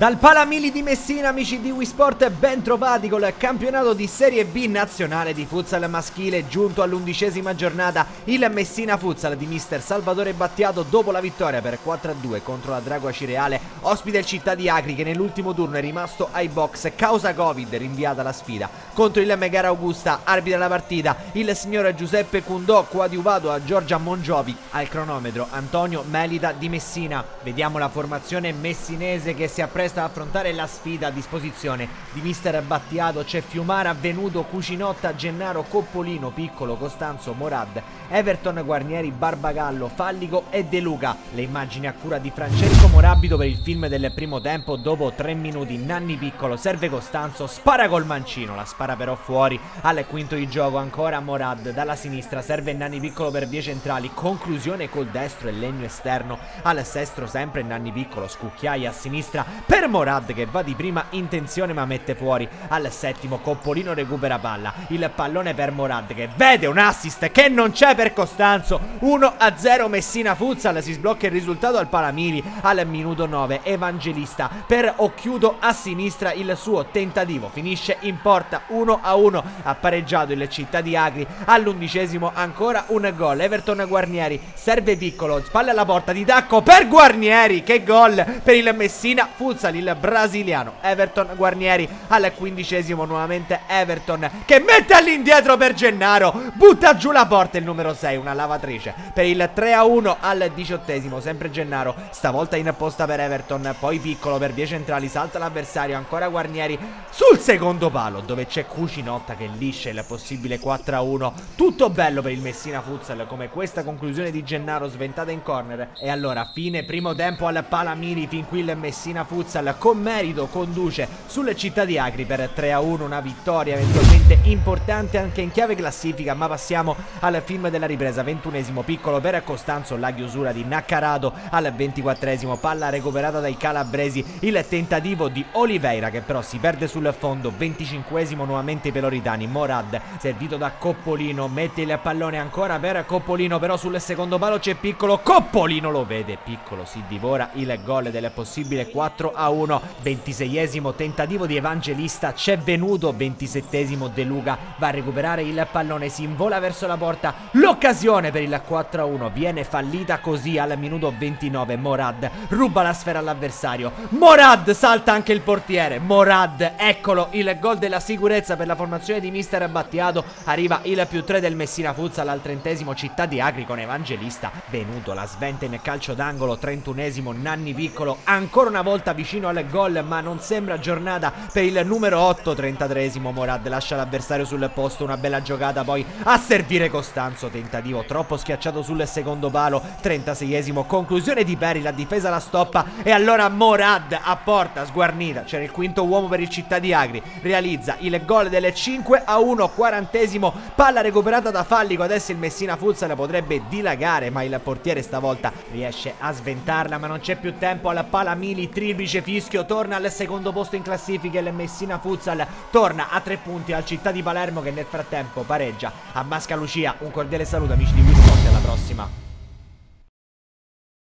Dal Palamili di Messina, amici di Wisport, ben trovati col campionato di Serie B nazionale di futsal maschile. Giunto all'11ª giornata, il Messina Futsal di mister Salvatore Battiato, dopo la vittoria per 4-2 contro la Drago Acireale, ospita il Città di Agri, che nell'ultimo turno è rimasto ai box causa Covid, rinviata la sfida. Contro il Megara Augusta, arbitra la partita il signor Giuseppe Cundò, coadiuvato a Giorgia Mongiovi. Al cronometro Antonio Melita di Messina. Vediamo la formazione messinese che si appresta a affrontare la sfida. A disposizione di mister Battiato c'è Fiumara, Venuto, Cucinotta, Gennaro, Coppolino, Piccolo, Costanzo, Morad, Everton, Guarnieri, Barbagallo, Fallico e De Luca. Le immagini a cura di Francesco Morabito per il film del primo tempo. Dopo 3 minuti Nanni Piccolo serve Costanzo, spara col mancino, la spara però fuori. Al quinto di gioco ancora Morad dalla sinistra, serve Nanni Piccolo per vie centrali, conclusione col destro e legno esterno. Al sesto sempre Nanni Piccolo, scucchiaia a sinistra per Morad, che va di prima intenzione ma mette fuori. Al settimo Coppolino recupera palla, il pallone per Morad che vede un assist che non c'è per Costanzo. 1-0 Messina Futsal, si sblocca il risultato al Palamili. Al minuto 9 Evangelista per Occhiuto a sinistra, il suo tentativo finisce in porta. 1-1 ha pareggiato il Città di Agri. All'11º ancora un gol, Everton Guarnieri, serve Piccolo, spalle alla porta di tacco per Guarnieri, che gol per il Messina Futsal, il brasiliano Everton Guarnieri. Al 15º nuovamente Everton che mette all'indietro per Gennaro, butta giù la porta il numero 6, una lavatrice per il 3-1. Al 18º sempre Gennaro, stavolta in posta per Everton, poi Piccolo per vie centrali, salta l'avversario, ancora Guarnieri sul secondo palo dove c'è Cucinotta che liscia il possibile 4-1. Tutto bello per il Messina Futsal, come questa conclusione di Gennaro sventata in corner. E allora fine primo tempo al Palamili, fin qui il Messina Futsal con merito conduce sulle Città di Agri per 3-1, una vittoria eventualmente importante anche in chiave classifica. Ma passiamo al film della ripresa. 21º Piccolo per Costanzo, la chiusura di Naccarato. Al 24º palla recuperata dai calabresi, il tentativo di Oliveira che però si perde sul fondo. 25º nuovamente i peloritani, Morad servito da Coppolino, mette il pallone ancora per Coppolino, però sul secondo palo c'è Piccolo, Coppolino lo vede, Piccolo si divora il gol del possibile 4-1. 26º tentativo di Evangelista, c'è Venuto. 27º De Luca va a recuperare il pallone, si invola verso la porta, l'occasione per il 4-1 viene fallita così. Al minuto 29 Morad ruba la sfera all'avversario, Morad salta anche il portiere, Morad, eccolo il gol della sicurezza per la formazione di mister Battiato. Arriva il +3 del Messina Futsal al 30º Città di Agri con Evangelista. Venuto la sventa in calcio d'angolo. 31º Nanni Piccolo ancora una volta vicino al gol, ma non sembra giornata per il numero 8. 33º Morad lascia l'avversario sul posto, una bella giocata poi a servire Costanzo, tentativo troppo schiacciato sul secondo palo. 36º conclusione di Peri, la difesa la stoppa e allora Morad a porta sguarnita, c'era il quinto uomo per il Città di Agri, realizza il gol del 5-1. 40º palla recuperata da Fallico, adesso il Messina Futsal potrebbe dilagare ma il portiere stavolta riesce a sventarla, ma non c'è più tempo. Al Palamili triplice fischio, torna al secondo posto in classifica il Messina Futsal, torna a 3 punti al Città di Palermo che nel frattempo pareggia a Mascalucia. Un cordiale saluto amici di Wisport, alla prossima.